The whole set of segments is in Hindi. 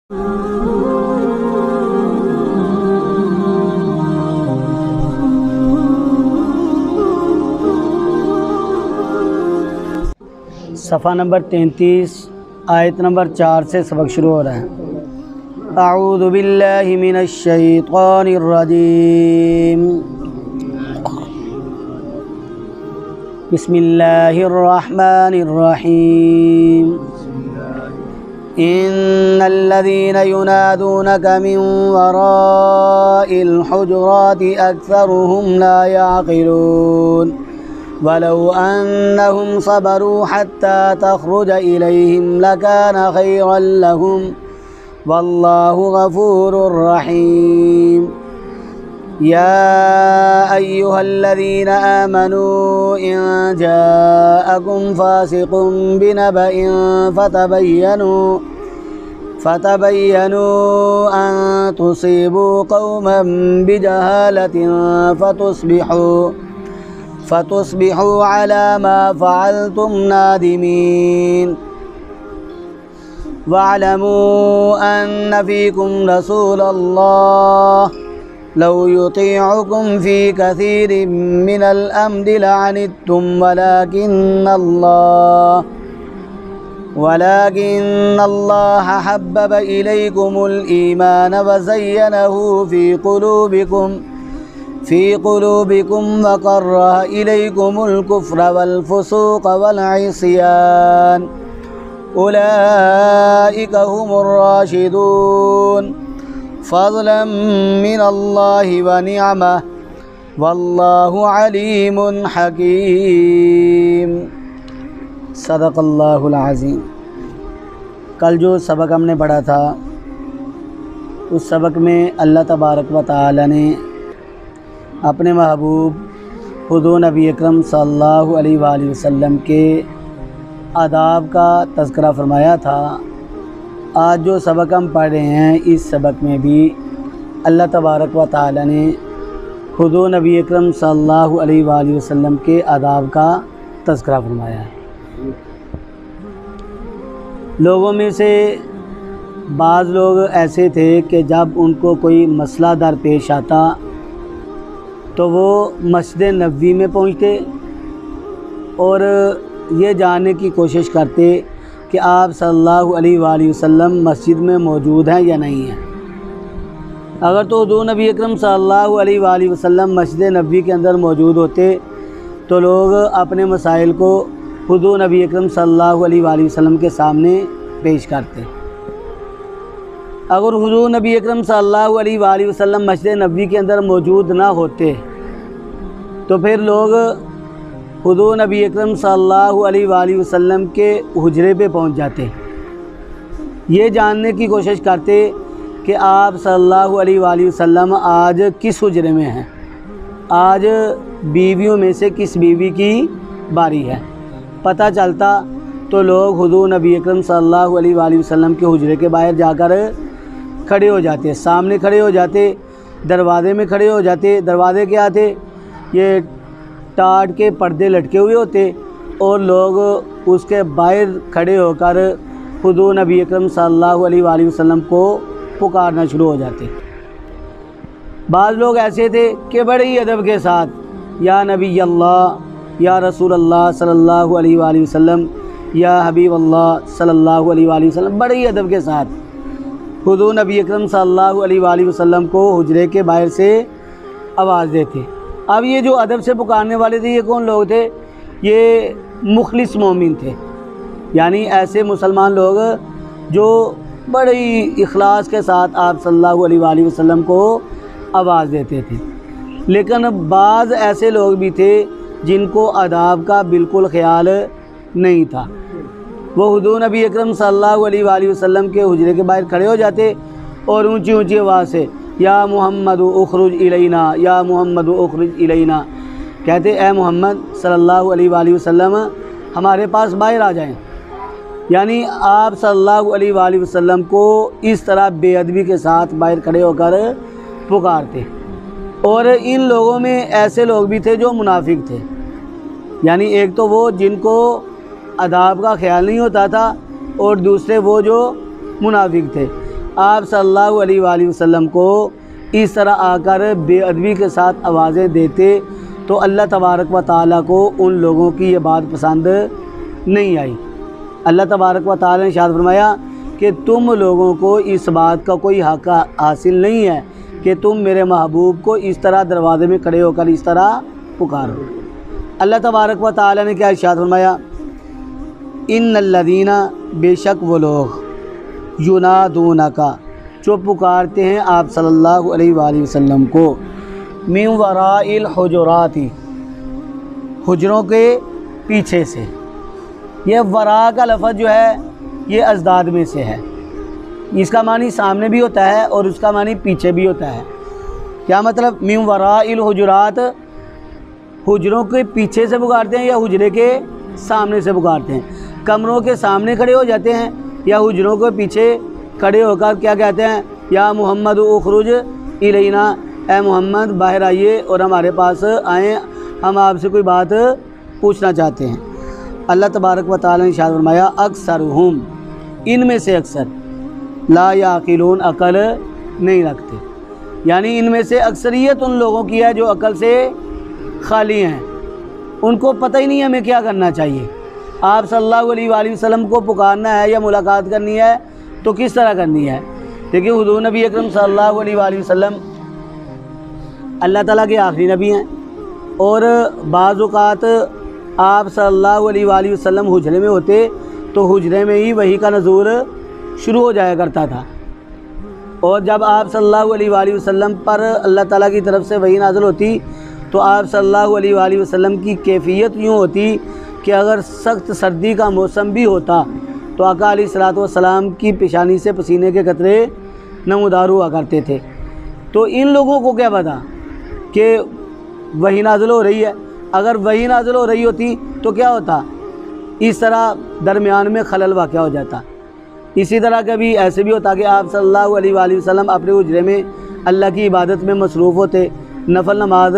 सफ़ा नंबर 33 आयत नंबर 4 से सबक शुरू हो रहा है। अऊज़ु बिल्लाहि मिनश शैतानिर रजीम। बिस्मिल्लाहिर रहमानिर रहीम। इन्नल्लज़ीना युनादूनका मिन वराइल हुजुराति अक्सरुहुम ला यअक़िलून वलौ अन्नहुम सबरू हत्ता तख़रुज इलैहिम लकान खैरन लहुम वल्लाहु गफूरुर रहीम। या अय्युहल्लज़ीना आमनू इन जाअकुम फासिकुम बिनबइन फतबय्यनु अन तुसीबू कौमन बिजहालतिन फतुस्बिहू अला मा फ़अल्तुम नादिमीन। वअलमू अन्न फ़ीकुम रसूलल्लाह लौ युतीउकुम फ़ी कसीरिम मिनल अम्रि लअनित्तुम वलाकिन्नल्लाह हब्बब इलैकुमुल ईमान वज़य्यनहु फ़ी क़ुलूबिकुम वकर्रह इलैकुमुल कुफ़्र वल फ़ुसूक़ वल इस्यान उलाइका हुमुर राशिदून फ़ज़लन मिनल्लाहि व निअमह वल्लाहु अलीमुन हकीम। सदक़ल्लाहुल अज़ीम। कल जो सबक हमने पढ़ा था उस सबक में अल्लाह तबारक व तआला ने अपने महबूब हुज़ूर नबी अकरम सल्लल्लाहु अलैहि वसल्लम के आदाब का तज़किरा फ़रमाया था। आज जो सबक हम पढ़ रहे हैं इस सबक में भी अल्लाह तबारक व तआला ने हुज़ूर नबी अकरम सल्लल्लाहु अलैहि वसल्लम के आदाब का तज़किरा फ़रमाया है। लोगों में से बाज़ लोग ऐसे थे कि जब उनको कोई मसला दरपेश आता तो वो मस्जिद नबवी में पहुँचते और ये जानने की कोशिश करते कि आप सल्लल्लाहु अलैहि वसल्लम मस्जिद में मौजूद हैं या नहीं हैं। अगर तो हुज़ूर नबी अकरम सल्लल्लाहु अलैहि वसल्लम मस्जिद नबवी के अंदर मौजूद होते तो लोग अपने मसाइल को हुज़ूर नबी अकरम सल्लल्लाहु अलैहि वसल्लम के सामने पेश करते। अगर हुज़ूर नबी अकरम सल्लल्लाहु अलैहि वसल्लम मस्जिद नबवी के अंदर मौजूद ना होते तो फिर लोग हुज़ूर नबी अकरम सल्लल्लाहु अलैहि वसल्लम के हुजरे पे पहुंच जाते, ये जानने की कोशिश करते कि आप सल्लल्लाहु अलैहि वसल्लम आज किस हुजरे में हैं, आज बीवियों में से किस बीवी की बारी है। पता चलता तो लोग हुज़ूर नबी अकरम सल्लल्लाहु अलैहि वसल्लम के हुजरे के बाहर जाकर खड़े हो जाते, सामने खड़े हो जाते, दरवाज़े में खड़े हो जाते। दरवाज़े क्या थे, ये टाट के पर्दे लटके हुए होते और लोग उसके बाहर खड़े होकर हुज़ूर नबी अकरम सल्लल्लाहु अलैहि वसल्लम को पुकारना शुरू हो जाते। बाज़ लोग ऐसे थे कि बड़े ही अदब के साथ या नबी अल्लाह, या रसूल अल्लाह सल्लल्लाहु अलैहि वसल्लम, या हबीब अल्लाह सल्लल्लाहु अलैहि वसल्लम, बड़े ही अदब के साथ हुज़ूर नबी अकरम सल्लल्लाहु अलैहि वसल्लम को हुजरे के बाहर से आवाज़ देते। अब ये जो अदब से पुकारने वाले थे ये कौन लोग थे, ये मुखलिस मोमिन थे, यानी ऐसे मुसलमान लोग जो बड़े ही इखलास के साथ आप सल्लल्लाहु अलैहि वसल्लम को आवाज़ देते थे। लेकिन बाज़ ऐसे लोग भी थे जिनको आदाब का बिल्कुल ख्याल नहीं था। वो हुज़ूर नबी अकरम सल्लल्लाहु अलैहि वसल्लम के हुजरे के बाहर खड़े हो जाते और ऊंची ऊंची आवाज़ से या मोहम्मद उखरुज इलैना, या मोहम्मद उखरुज इलैना, कहते ए मोहम्मद सल्लल्लाहु अलैहि वसल्लम हमारे पास बाहर आ जाएं। यानी आप सल्लल्लाहु अलैहि वसल्लम को इस तरह बेअदबी के साथ बाहर खड़े होकर पुकारते। और इन लोगों में ऐसे लोग भी थे जो मुनाफिक थे, यानी एक तो वो जिनको आदाब का ख्याल नहीं होता था और दूसरे वो जो मुनाफिक थे। आप सल्लल्लाहु अलैहि वसल्लम को इस तरह आकर बेअदबी के साथ आवाज़ें देते तो अल्लाह तबारक व तआला को उन लोगों की ये बात पसंद नहीं आई। अल्लाह तबारक व तआला ने इरशाद फरमाया कि तुम लोगों को इस बात का कोई हक़ हासिल नहीं है कि तुम मेरे महबूब को इस तरह दरवाज़े में खड़े होकर इस तरह पुकारो। अल्लाह तबारक व तआला ने क्या इरशाद फरमाया, इन्नल्लज़ीना बेशक वो लोग युनादूनका जो पुकारते हैं आप सल्लल्लाहु अलैहि वसल्लम को मिन वराइल हुजुराती हुजरों के पीछे से। यह वरा का लफ्ज़ जो है ये अज़दाद में से है। इसका मानी सामने भी होता है और उसका मानी पीछे भी होता है। क्या मतलब, मिन वराइल हुजुरात हुजरों के पीछे से पुकारते हैं या हुजरे के सामने से पुकारते हैं। कमरों के सामने खड़े हो जाते हैं या हुजरों के पीछे खड़े होकर क्या कहते हैं, या मोहम्मद उखरुज इलैना, ए मोहम्मद बाहर आइए और हमारे पास आएँ, हम आपसे कोई बात पूछना चाहते हैं। अल्लाह तबारक व तआला ने इरशाद फरमाया अक्सरुहुम, इनमें से अक्सर ला याक़िलून, अकल नहीं रखते। यानी इनमें से अक्सरियत उन लोगों की है जो अकल से खाली हैं, उनको पता ही नहीं है हमें क्या करना चाहिए। आप सल्लल्लाहु अलैहि वसल्लम को पुकारना है या मुलाकात करनी है तो किस तरह करनी है। देखिए हुज़ूर नबी अकरम सल्लल्लाहु अलैहि वसल्लम अल्लाह ताला के आखिरी नबी हैं और बाज़ औक़ात आप सल्लल्लाहु अलैहि वसल्लम हुजरे में होते तो हुजरे में ही वही का नज़ूल शुरू हो जाया करता था। और जब आप सल्लल्लाहु अलैहि वसल्लम पर अल्लाह ताला की तरफ से वही नाज़िल होती तो आप सल्लल्लाहु अलैहि वसल्लम की कैफियत यूँ होती कि अगर सख्त सर्दी का मौसम भी होता तो आका अलैहिस्सलातु वस्सलाम की पेशानी से पसीने के कतरे नमूदार हुआ करते थे। तो इन लोगों को क्या पता कि वही नाज़िल हो रही है। अगर वही नाज़िल हो रही होती तो क्या होता, इस तरह दरमियान में खलल वाक़या हो जाता। इसी तरह कभी ऐसे भी होता कि आप सल्लल्लाहु अलैहि वसल्लम अपने हुजरे में अल्लाह की इबादत में मसरूफ़ होते, नफल नमाज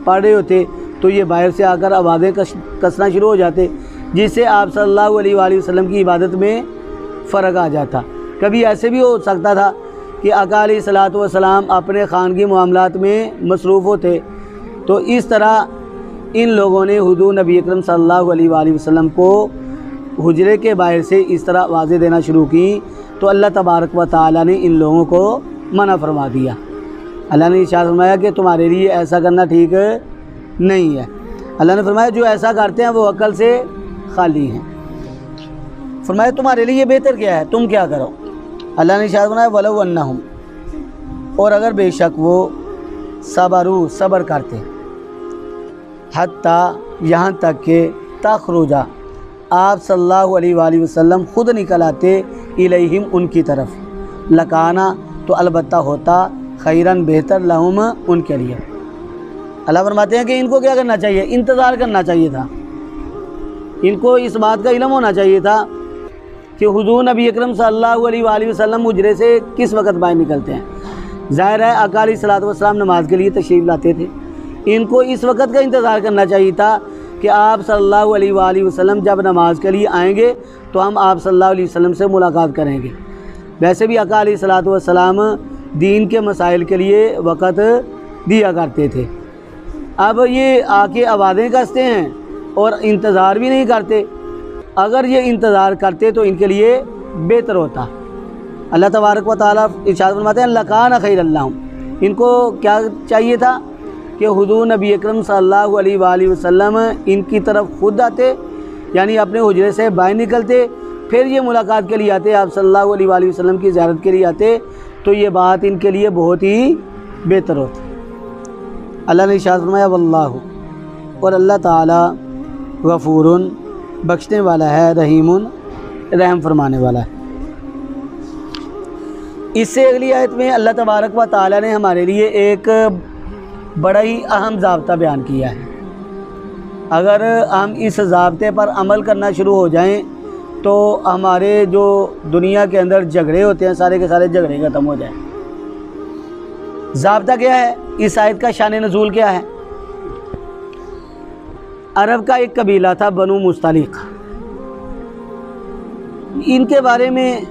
पढ़ रहे होते तो ये बाहर से आकर आवाज़ें कसना शुरू हो जाते, जिससे आप सल्लल्लाहु अलैहि वसल्लम की इबादत में फ़र्क आ जाता। कभी ऐसे भी हो सकता था कि आका अलैहिस्सलातु वस्सलाम अपने ख़ानगी मामलात में मसरूफ़ होते। तो इस तरह इन लोगों ने हुज़ूर नबी अकरम सल्लल्लाहु अलैहि वसल्लम को हुजरे के बाहर से इस तरह आवाज़ें देना शुरू की तो अल्लाह तबारक व तआला ने इन लोगों को मना फरमा दिया। अल्लाह ने इरशाद फरमाया कि तुम्हारे लिए ऐसा करना ठीक नहीं है। अल्लाह ने फरमाया जो ऐसा करते हैं वो अकल से खाली हैं। फरमाया तुम्हारे लिए बेहतर क्या है, तुम क्या करो। अल्लाह ने इरशाद फरमाया वलौ अन्नहुम, और अगर बेशक वो सबरू सब्र करते हत्ता यहाँ तक के तखरुजा आप सल्लल्लाहु अलैहि वसल्लम ख़ुद निकल आते इलैहिम उनकी तरफ, लकाना तो अलबत्ता होता खैरन बेहतर लहुम उनके लिए। अल्लाह फरमाते हैं कि इनको क्या करना चाहिए, इंतज़ार करना चाहिए था। इनको इस बात का इल्म होना चाहिए था कि हुज़ूर नबी अकरम सल्लल्लाहु अलैहि वसल्लम हुजरे से किस वक़्त बाहर निकलते हैं। ज़ाहिर है आका अलैहिस्सलातु वस्सलाम नमाज के लिए तशरीफ़ लाते थे। इनको इस वक़्त का इंतज़ार करना चाहिए था कि आप सल्लल्लाहु अलैहि वसल्लम जब नमाज के लिए आएंगे तो हम आप सल्लल्लाहु अलैहि वसल्लम से मुलाकात करेंगे। वैसे भी आका अलैहिस्सलातु वस्सलाम दीन के मसाइल के लिए वक़्त दिया करते थे। अब ये आके आवाज़ें कसते हैं और इंतज़ार भी नहीं करते। अगर ये इंतज़ार करते तो इनके लिए बेहतर होता। अल्लाह तबारक व तआला इरशाद फरमाते हैं लकाना खैरन लहुम, इनको क्या चाहिए था कि हुज़ूर नबी अकरम सल्लल्लाहु अलैहि वसल्लम इनकी तरफ खुद आते, यानी अपने हुजरे से बाहर निकलते, फिर ये मुलाकात के लिए आते, आप सल्लल्लाहु अलैहि वसल्लम की ज़ियारत के लिए आते, तो ये बात इनके लिए बहुत ही बेहतर होती। अल्लाह ने इरशाद फरमाया वल्लाहु, और अल्लाह ताला गफ़ूरुन बख्शने वाला है, रहीमुन रहम फरमाने वाला है। इससे अगली आयत में अल्लाह तबारक व तआला ने हमारे लिए एक बड़ा ही अहम ज़ाब्ता बयान किया है। अगर हम इस ज़ाब्ते पर अमल करना शुरू हो जाएं तो हमारे जो दुनिया के अंदर झगड़े होते हैं सारे के सारे झगड़े ख़त्म हो जाएं। ज़ाब्ता क्या है, इस आयत का शान नज़ूल क्या है। अरब का एक कबीला था बनु मुस्तलिक, इनके बारे में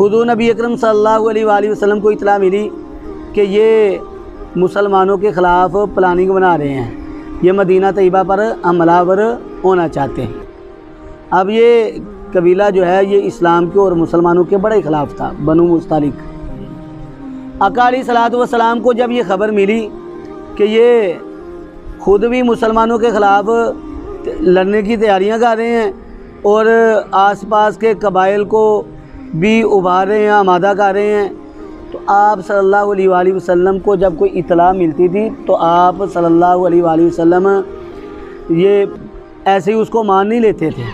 खुद नबी अकरम सल्लल्लाहु अलैहि वसल्लम को इतला मिली कि ये मुसलमानों के ख़िलाफ़ प्लानिंग बना रहे हैं, ये मदीना तैयबा पर हमलावर होना चाहते हैं। अब ये कबीला जो है ये इस्लाम के और मुसलमानों के बड़े ख़िलाफ़ था, बनु मुस्तलिक। आका अलैहिस्सलातु वस्सलाम को जब ये ख़बर मिली कि ये ख़ुद भी मुसलमानों के ख़िलाफ़ लड़ने की तैयारियां कर रहे हैं और आसपास के कबाइल को भी उभार रहे हैं, आमादा कर रहे हैं, तो आप सल्लल्लाहु अलैहि वसल्लम को जब कोई इतला मिलती थी तो आप सल्लल्लाहु अलैहि वसल्लम ये ऐसे ही उसको मान नहीं लेते थे,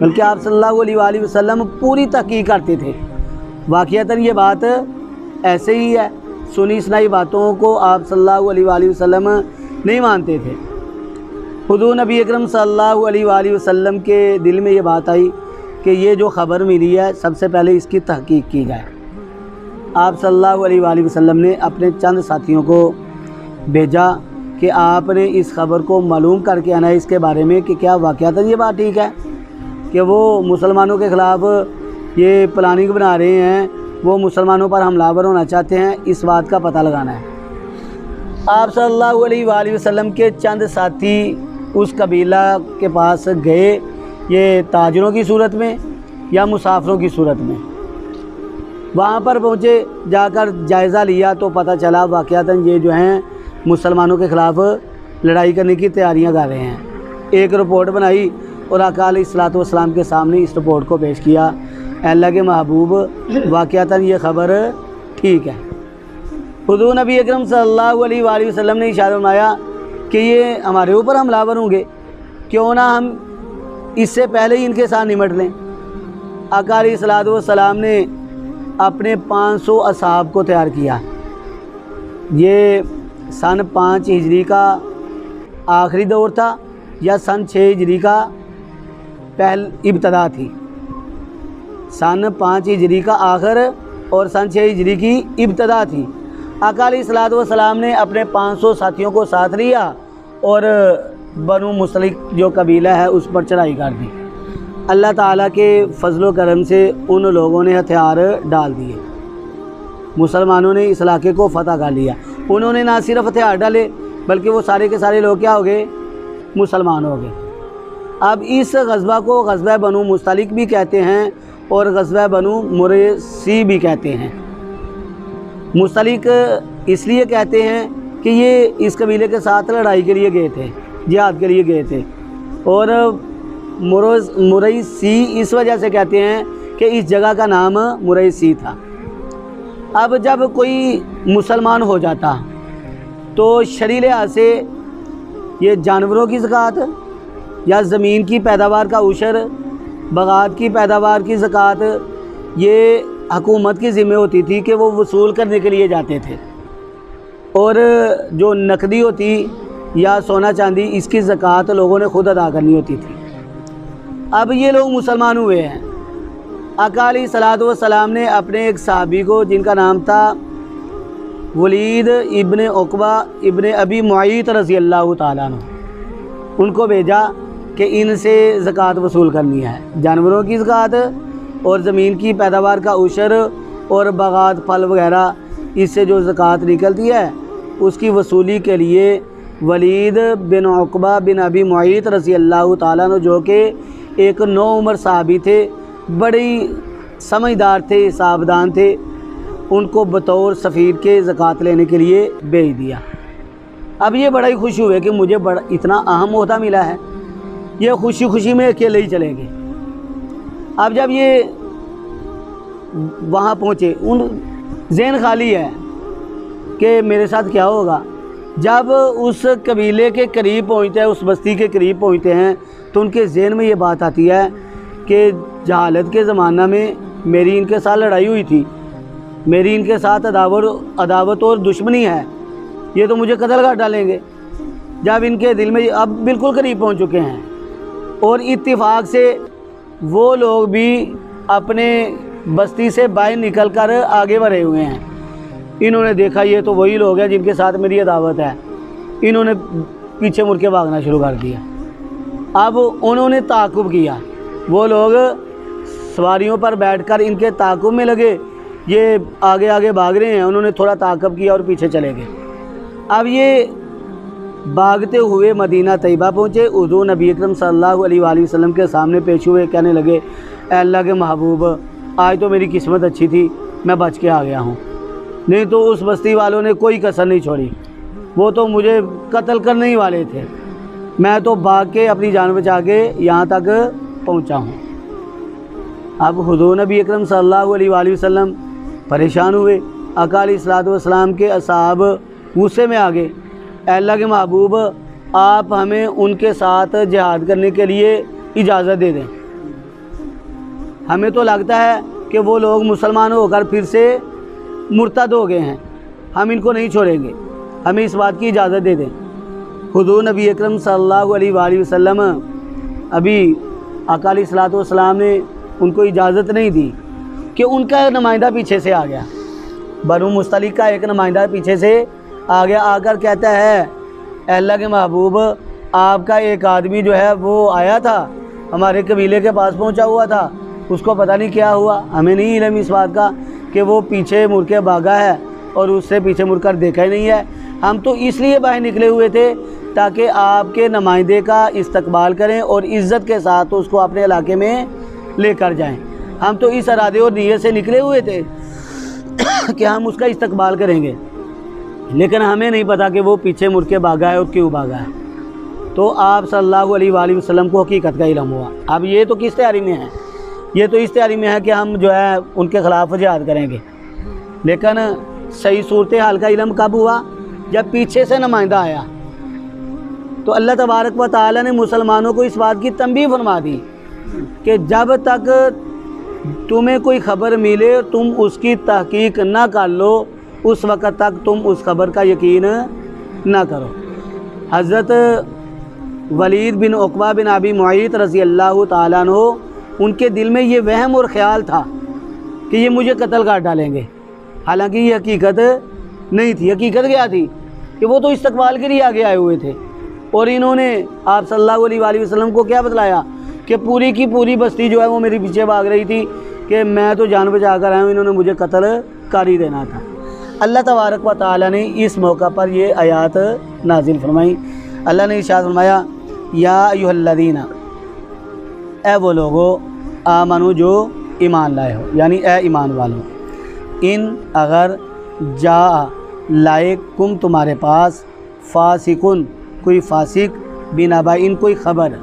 बल्कि आप सल्लल्लाहु अलैहि वसल्लम पूरी तहकीक करते थे। वाक़ियतन ये बात ऐसे ही है, सुनी सुनाई बातों को आप सल्लल्लाहु अलैहि वसल्लम नहीं मानते थे। खुद नबी अकरम सल्लल्लाहु अलैहि वसल्लम के दिल में ये बात आई कि ये जो ख़बर मिली है सबसे पहले इसकी तहकीक की जाए। आप सल्लल्लाहु अलैहि वसल्लम ने अपने चंद साथियों को भेजा कि आपने इस ख़बर को मालूम करके आना है इसके बारे में कि क्या वाक़यातन ये बात ठीक है कि वो मुसलमानों के ख़िलाफ़ ये प्लानिंग बना रहे हैं, वो मुसलमानों पर हमलावर होना चाहते हैं, इस बात का पता लगाना है। आप सल्लल्लाहु अलैहि वसल्लम के चंद साथी उस कबीला के पास गए, ये ताजरों की सूरत में या मुसाफिरों की सूरत में। वहाँ पर पहुँचे, जाकर जायज़ा लिया तो पता चला वाक़यातन ये जो हैं मुसलमानों के ख़िलाफ़ लड़ाई करने की तैयारियां कर रहे हैं। एक रिपोर्ट बनाई और आका अलैहिस्सलातु वस्सलाम के सामने इस रिपोर्ट को पेश किया। अल्लाह के महबूब, वाक़यातन ये ख़बर ठीक है। खुद नबी अकरम सल्लल्लाहु अलैहि वसल्लम ने इशारा फरमाया कि ये हमारे ऊपर हमलावर होंगे, क्यों ना हम इससे पहले ही इनके साथ निमट लें। आका अलैहिस्सलातु वस्सलाम ने अपने 500 असहाब को तैयार किया। ये सन 5 हिजरी का आखिरी दौर था या सन 6 हिजरी का इब्तदा थी। सन 5 हिजरी का आखिर और सन 6 हिजरी की इब्तदा थी। आका अलैहिस्सलातु वस्सलाम ने अपने 500 साथियों को साथ लिया और बनु मुस्तलिक जो कबीला है उस पर चढ़ाई कर दी। अल्लाह ताला के फजलो करम से उन लोगों ने हथियार डाल दिए, मुसलमानों ने इस इलाके को फतह कर लिया। उन्होंने ना सिर्फ हथियार डाले बल्कि वो सारे के सारे लोग क्या हो गए, मुसलमान हो गए। अब इस गज़वा को गज़वा बनु मुस्तलिक भी कहते हैं और गज़वा बनु मुरैसी भी कहते हैं। मुस्तलिक इसलिए कहते हैं कि ये इस कबीले के साथ लड़ाई के लिए गए थे, जिहाद के लिए गए थे, और मुरैसी इस वजह से कहते हैं कि इस जगह का नाम मुरैसी था। अब जब कोई मुसलमान हो जाता तो शरीय लिहाज से ये जानवरों की ज़कात या ज़मीन की पैदावार का उशर, बगात की पैदावार की ज़कात, ये हुकूमत की ज़िम्मे होती थी कि वो वसूल करने के लिए जाते थे। और जो नकदी होती या सोना चांदी, इसकी ज़कात लोगों ने खुद अदा करनी होती थी। अब ये लोग मुसलमान हुए हैं। आका अलैहिस्सलातु वस्सलाम ने अपने एक सहाबी को, जिनका नाम था वलीद इब्ने उक़बा इब्ने अबी मुअय्यत रज़ी अल्लाह ताला अन्हु, उनको भेजा कि इनसे ज़कात वसूल करनी है। जानवरों की ज़कात और ज़मीन की पैदावार का उशर और बागात फल वगैरह, इससे जो ज़कात निकलती है उसकी वसूली के लिए वलीद बिन उक़बा बिन अबी मुअय्यत रज़ी अल्लाह ताला अन्हु, जो कि एक नौउम्र सहाबी थे, बड़ी समझदार थे, सावधान थे, उनको बतौर सफ़ीर के ज़कात लेने के लिए भेज दिया। अब ये बड़ा ही खुश हुए कि मुझे बड़ा इतना अहम ओहदा मिला है, ये खुशी खुशी में अकेले ही चले गए। अब जब ये वहाँ पहुँचे, उन ज़हन खाली है कि मेरे साथ क्या होगा। जब उस कबीले के करीब पहुँचते हैं, उस बस्ती के करीब पहुँचते हैं, तो उनके ज़हन में ये बात आती है कि जहालत के ज़माना में मेरी इनके साथ लड़ाई हुई थी, मेरी इनके साथ अदावत और दुश्मनी है, ये तो मुझे कत्ल कर डालेंगे। जब इनके दिल में अब बिल्कुल करीब पहुंच चुके हैं और इत्तिफाक से वो लोग भी अपने बस्ती से बाहर निकलकर आगे बढ़े हुए हैं। इन्होंने देखा ये तो वही लोग हैं जिनके साथ मेरी अदावत है, इन्होंने पीछे मुड़ के भागना शुरू कर दिया। अब उन्होंने ताक़ुब किया, वो लोग सवारियों पर बैठकर इनके ताक़ुब में लगे, ये आगे आगे भाग रहे हैं, उन्होंने थोड़ा ताक़ब किया और पीछे चले गए। अब ये भागते हुए मदीना तैयबा पहुँचे, हुज़ूर नबी अकरम सल्लल्लाहु अलैहि वसल्लम के सामने पेश हुए, कहने लगे ऐ अल्लाह के महबूब, आज तो मेरी किस्मत अच्छी थी, मैं बच के आ गया हूँ, नहीं तो उस बस्ती वालों ने कोई कसर नहीं छोड़ी, वो तो मुझे कत्ल करने ही वाले थे, मैं तो भाग के अपनी जान बचा के यहाँ तक पहुँचा हूँ। अब हुज़ूर नबी अकरम सल्लल्लाहु अलैहि वसल्लम परेशान हुए, आका अलैहिस्सलातु वस्सलाम के असहाब गुस्से में आ गए, अल्लाह के महबूब आप हमें उनके साथ जिहाद करने के लिए इजाज़त दे दें, हमें तो लगता है कि वो लोग मुसलमान होकर फिर से मुर्तद हो गए हैं, हम इनको नहीं छोड़ेंगे, हमें इस बात की इजाज़त दे दें। हुज़ूर नबी अकरम सल्लल्लाहु अलैहि वसल्लम अभी आका अलैहिस्सलातु वस्सलाम ने उनको इजाज़त नहीं दी कि उनका नुमाइंदा पीछे से आ गया, बनु मुस्तलिक का एक नुमाइंदा पीछे से आ गया, आकर कहता है अल्लाह के महबूब आपका एक आदमी जो है वो आया था, हमारे कबीले के पास पहुंचा हुआ था, उसको पता नहीं क्या हुआ, हमें नहीं इल्म इस बात का कि वो पीछे मुड़ के भागा है और उससे पीछे मुड़कर देखा ही नहीं है, हम तो इसलिए बाहर निकले हुए थे ताकि आपके नुमाइंदे का इस्तकबाल करें और इज़्ज़त के साथ उसको अपने इलाके में लेकर जाएं, हम तो इस इरादे और नीयत से निकले हुए थे कि हम उसका इस्तकबाल करेंगे, लेकिन हमें नहीं पता कि वो पीछे मुड़ के भागा है और क्यों भागा है। तो आप सल्लल्लाहु अलैहि वसल्लम को हकीकत का इल्म हुआ। अब ये तो किस तैयारी में है, ये तो इस तैयारी में है कि हम जो है उनके ख़िलाफ़ जिहाद करेंगे, लेकिन सही सूरत हाल का इल्म कब हुआ, जब पीछे से नुमाइंदा आया। तो अल्लाह तबारक व तआला ने मुसलमानों को इस बात की तंबीह फरमा दी कि जब तक तुम्हें कोई ख़बर मिले तुम उसकी तहकीक ना कर लो, उस वक़्त तक तुम उस ख़बर का यकीन ना करो। हज़रत वलीद बिन उक़बा बिन अबी मुअय्यत रज़ी अल्लाह ताला अन्हु, उनके दिल में ये वहम और ख़्याल था कि ये मुझे कत्ल कर डालेंगे, हालांकि ये हकीकत नहीं थी। हकीकत क्या थी कि वो तो इस्तकबाल के लिए आगे आए हुए थे और इन्होंने आप सल्लल्लाहु अलैहि वसल्लम को क्या बतलाया कि पूरी की पूरी बस्ती जो है वो मेरे पीछे भाग रही थी कि मैं तो जान बचा कर आया हूँ, इन्होंने मुझे कत्ल कर ही देना था। अल्लाह तबारक व तआला ने इस मौका पर ये आयात नाजिल फरमाई। अल्लाह ने इरशाद फरमाया या अय्युहल्लज़ीना, ए वो लोगो आमनु जो ईमान लाए हो, यानी ए ईमान वालों, इन अगर जा लाए कुम तुम्हारे पास फासिकुन कोई फासिक बिनाबा इन कोई ख़बर।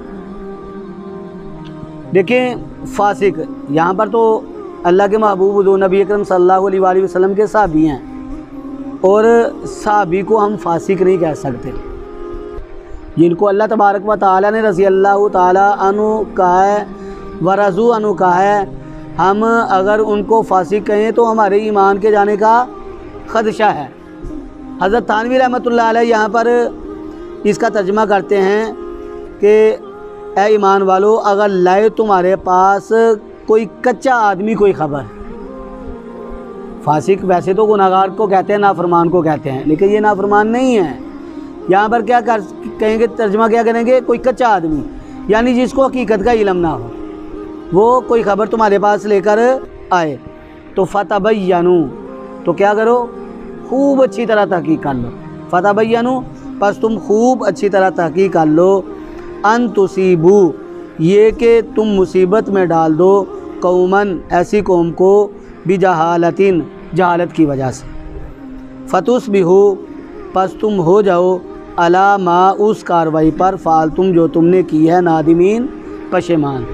देखें फासिक यहाँ पर तो अल्लाह के महबूब दो नबी अकरम सल्लल्लाहु अलैहि वसल्लम के साहबी हैं और साहबी को हम फासिक नहीं कह सकते। जिनको अल्लाह तबारक व तआला ने रज़ी अल्लाह ताला अन्हु कहा है व रज़ू अन्हु कहा है, हम अगर उनको फासिक कहें तो हमारे ईमान के जाने का ख़दशा है। हज़रत थानवी रहमतुल्लाह अलैह यहाँ पर इसका तर्जुमा करते हैं कि ए ईमान वालो, अगर लाए तुम्हारे पास कोई कच्चा आदमी कोई ख़बर। फासिक वैसे तो गुनाहगार को कहते हैं, नाफरमान को कहते हैं, लेकिन ये नाफरमान नहीं है। यहाँ पर क्या कहेंगे, तर्जुमा क्या करेंगे, कोई कच्चा आदमी, यानी जिसको हकीकत का इल्म ना हो, वो कोई ख़बर तुम्हारे पास लेकर आए तो फतबय्यनु, तो क्या करो, खूब अच्छी तरह तहकीक कर लो। फतबय्यनु, बस तुम खूब अच्छी तरह तहकीक कर लो। अन तुसीबू, ये कि तुम मुसीबत में डाल दो, कौमन ऐसी कौम को, बिजहालतिन जहालत की वजह से, फतुस्बिहू, बस तुम हो जाओ, अला मा उस कार्रवाई पर, फ़ाल तुम जो तुमने की है, नादिमीन पशेमान।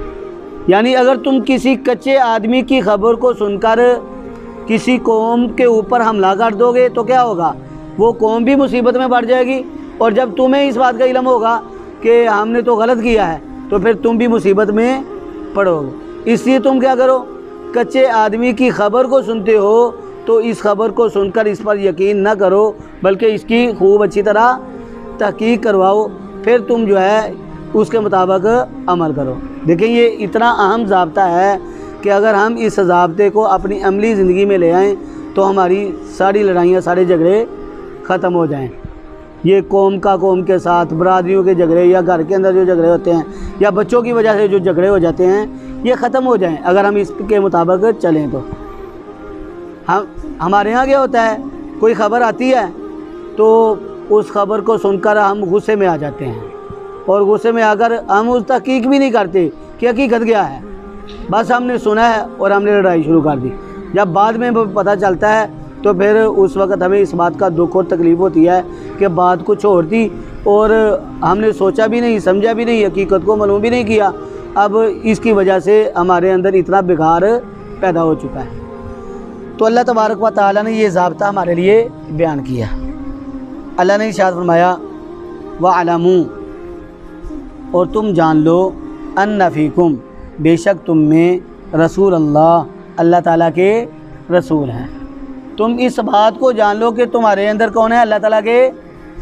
यानी अगर तुम किसी कच्चे आदमी की ख़बर को सुनकर किसी कौम के ऊपर हमला कर दोगे तो क्या होगा, वो कौम भी मुसीबत में पड़ जाएगी, और जब तुम्हें इस बात का इल्म होगा कि हमने तो गलत किया है तो फिर तुम भी मुसीबत में पड़ोगे। इसलिए तुम क्या करो, कच्चे आदमी की ख़बर को सुनते हो तो इस ख़बर को सुनकर इस पर यकीन न करो, बल्कि इसकी खूब अच्छी तरह तहकीक करवाओ, फिर तुम जो है उसके मुताबिक अमल करो। देखिए ये इतना अहम ज़ाब्ता है कि अगर हम इस ज़ाब्ते को अपनी अमली ज़िंदगी में ले आएँ तो हमारी सारी लड़ाइयाँ, सारे झगड़े ख़त्म हो जाएँ। ये कौम का कौम के साथ, बरादरियों के झगड़े, या घर के अंदर जो झगड़े होते हैं, या बच्चों की वजह से जो झगड़े हो जाते हैं, ये ख़त्म हो जाएं अगर हम इसके मुताबिक चलें। तो हमारे यहाँ क्या होता है, कोई ख़बर आती है तो उस ख़बर को सुनकर हम गुस्से में आ जाते हैं, और गुस्से में आकर हम उस तहकीक भी नहीं करते कि हकीकत क्या है, बस हमने सुना है और हमने लड़ाई शुरू कर दी। जब बाद में पता चलता है तो फिर उस वक़्त हमें इस बात का दुख और तकलीफ़ होती है कि बात कुछ और थी और हमने सोचा भी नहीं, समझा भी नहीं, हकीकत को मालूम भी नहीं किया। अब इसकी वजह से हमारे अंदर इतना बिगाड़ पैदा हो चुका है। तो अल्लाह तबारक व तआला ने ये ज़ाब्ता हमारे लिए बयान किया। अल्लाह ने इरशाद फरमाया वअलमू, और तुम जान लो, अन्ना फ़ीकुम, बेशक तुम में रसूल अल्लाह ताला के रसूल हैं। तुम इस बात को जान लो कि तुम्हारे अंदर कौन है, अल्लाह ताला के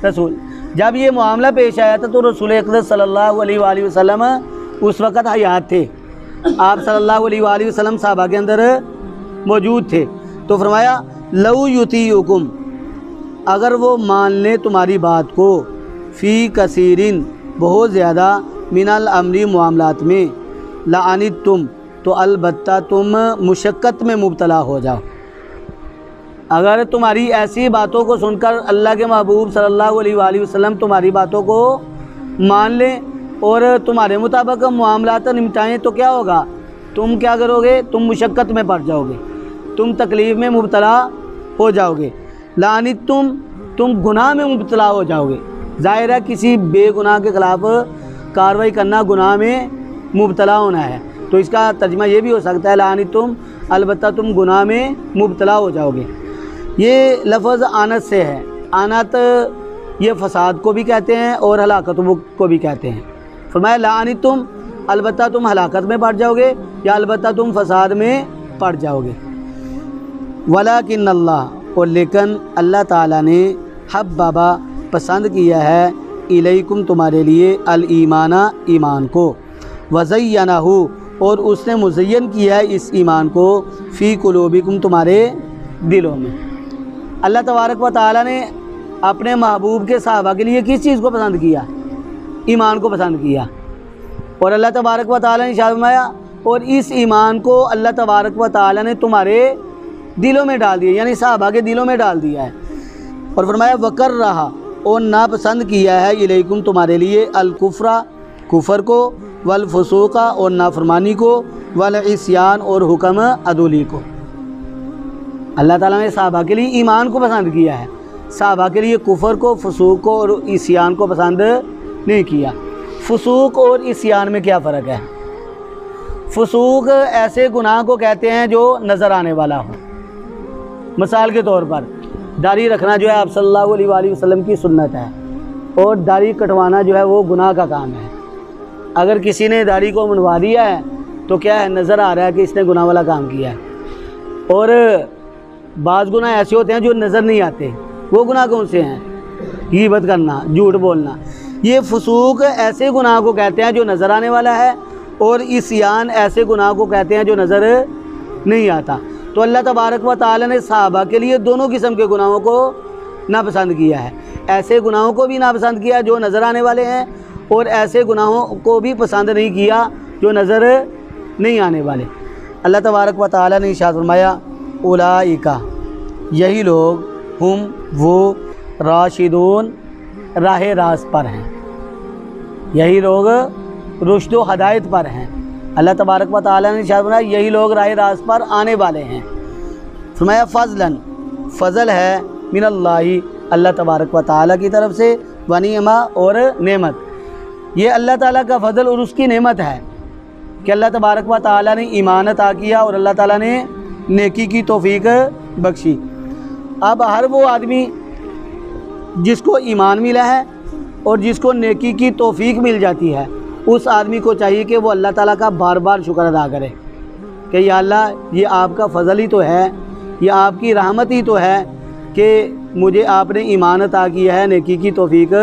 रसूल। जब ये मामला पेश आया था तो रसूल अक़दस सल्लल्लाहु अलैहि वसल्लम उस वक़्त हयात थे। आप सल्लल्लाहु अलैहि वसल्लम सहाबा के अंदर मौजूद थे। तो फरमाया लऊ युतीयुकुम, अगर वो मान लें तुम्हारी बात को, फ़ी कसीरिन, बहुत ज़्यादा, मिनल अमरी मामलात में, लानित तुम, तो अलबत्ता तुम मुशक्क़त में मुब्तला हो जाओ। अगर तुम्हारी ऐसी बातों को सुनकर अल्लाह के महबूब सल्लल्लाहु अलैहि वसल्लम तुम्हारी बातों को मान लें और तुम्हारे मुताबिक मामलात निपटाएँ तो क्या होगा, तुम क्या करोगे, तुम मुशक्क़त में पड़ जाओगे, तुम तकलीफ़ में मुब्तला हो जाओगे। लानित तुम गुनाह में मुब्तला हो जाओगे। ज़ाहिर है किसी बेगुनाह के ख़िलाफ़ कार्रवाई करना गुनाह में मुब्तला होना है, तो इसका तर्जुमा ये भी हो सकता है लानित तुम, अलबत्ता तुम गुनाह में मुब्तला हो जाओगे। ये लफ्ज़ आनत से है। आनत ये फ़साद को भी कहते हैं और हलाकत को भी कहते हैं। फरमाया लानित तुम, अलबत्ता तुम हलाकत में पड़ जाओगे या अलबत्ता तुम फ़साद में पड़ जाओगे। वलाकिन अल्लाह, और लेकिन अल्लाह ताला ने हब्बबा, पसंद किया है, इलैकुम, तुम्हारे लिए, अल ईमाना, ईमान को, वज़य्यनहु, और उसने मुज़य्यन किया है इस ईमान को, फ़ी कुलूबिकुम, तुम्हारे दिलों में। अल्लाह तबारक व तआला ने अपने महबूब के सहाबा के लिए किस चीज़ को पसंद किया, ईमान को पसंद किया। और अल्लाह तबारक व तआला ने इरशाद फरमाया, और इस ईमान को अल्लाह तबारक व तआला ने तुम्हारे दिलों में डाल दिया, यानी सहाबा के दिलों में डाल दिया है। और फरमाया वकर रहा, और नापसंद किया है, इलैकुम, तुम्हारे लिए, अल कुफ्रा, कुफर को, वल फुसूका, और नाफरमानी को, वल इस्यान, और हुक्म अदूली को। अल्लाह ताला ने सहाबा के लिए ईमान को पसंद किया है, सहाबा के लिए कुफर को, फसूक को और इस्यान को पसंद नहीं किया। फसूक और इस्यान में क्या फ़र्क है? फसूक ऐसे गुनाह को कहते हैं जो नज़र आने वाला हो। मिसाल के तौर पर दाढ़ी रखना जो है आप सल्लल्लाहु अलैहि वसल्लम की सुन्नत है, और दाढ़ी कटवाना जो है वो गुनाह का काम है। अगर किसी ने दाढ़ी को मुंडवा दिया है तो क्या है, नज़र आ रहा है कि इसने गुनाह वाला काम किया है। और बाज़ गुनाह ऐसे होते हैं जो नज़र नहीं आते, वो गुनाह कौन से हैं? गीबत करना, झूठ बोलना। ये फसूक ऐसे गुनाह को कहते हैं जो नज़र आने वाला है, और इस्यान ऐसे गुनाह को कहते हैं जो नज़र नहीं आता। तो अल्लाह तबारक व तआला ने सहाबा के लिए दोनों किस्म के गुनाहों को नापसंद किया है। ऐसे गुनाहों को भी नापसंद किया जो नज़र आने वाले हैं, और ऐसे गुनाहों को भी पसंद नहीं किया जो नज़र नहीं आने वाले। अल्लाह तबारक व तआला ने इरशाद फरमाया उलाइका, यही लोग, हुम, वो, राशिदून, राह रास्त पर हैं, यही लोग रुश्द व हदायत पर हैं। अल्लाह तबारक व तआला ने इरशाद फरमाया यही लोग राह रास्त पर आने वाले हैं। फरमाया फ़ज़लन, फ़ज़ल है, मिनल्लाहि, अल्लाह तबारक व तआला की तरफ से, व निअमा, और नेमत। ये अल्लाह ताला का फ़ज़ल और उसकी नेमत है कि अल्लाह तबारक व तआला ने ईमान अता किया और अल्लाह ताला ने नेकी की तौफ़ीक बख्शी। अब हर वो आदमी जिसको ईमान मिला है और जिसको नेकी की तौफ़ीक मिल जाती है, उस आदमी को चाहिए कि वो अल्लाह ताला का बार बार शुक्र अदा करे कि या अल्लाह, ये आपका फ़ज़ल ही तो है, ये आपकी रहमत ही तो है कि मुझे आपने ईमान अता किया है, नेकी की तौफ़ीक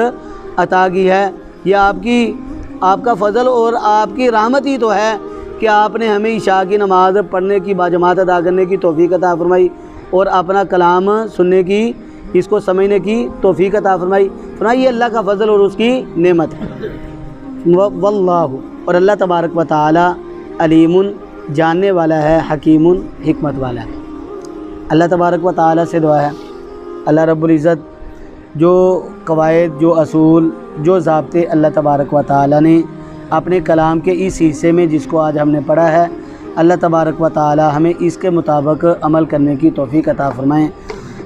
अता की है। ये आपका फ़ज़ल और आपकी रहमत ही तो है कि आपने हमें इशा की नमाज़ पढ़ने की, बाजमात अदा करने की तौफ़ीक अता फरमाई, और अपना कलाम सुनने की, इसको समझने की तौफ़ीक अता फरमाई। ये अल्लाह का फ़ज़ल और उसकी नेमत है। वल्लाहु, और अल्लाह तबारक व तआला अलीमुन जानने वाला है, हकीमुन हिकमत वाला है। अल्लाह तबारक व तआला से दुआ है अल्लाह रब्बुल इज़्ज़त जो कवायद, जो असूल, जो ज़ाब्ते अल्लाह तबारक व तआला ने अपने कलाम के इस हिस्से में जिसको आज हमने पढ़ा है, अल्लाह तबारक व तआला हमें इसके मुताबिक अमल करने की तौफ़ीक़ अता फ़रमाएँ।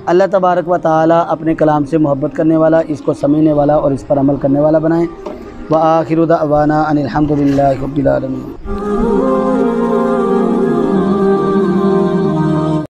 अल्लाह तबारक व तआला अपने कलाम से मोहब्बत करने वाला, इसको समझने वाला और इस पर अमल करने वाला बनाएँ। व आखिरु दअवाना अनिल हम्दुलिल्लाहि रब्बिल आलमीन।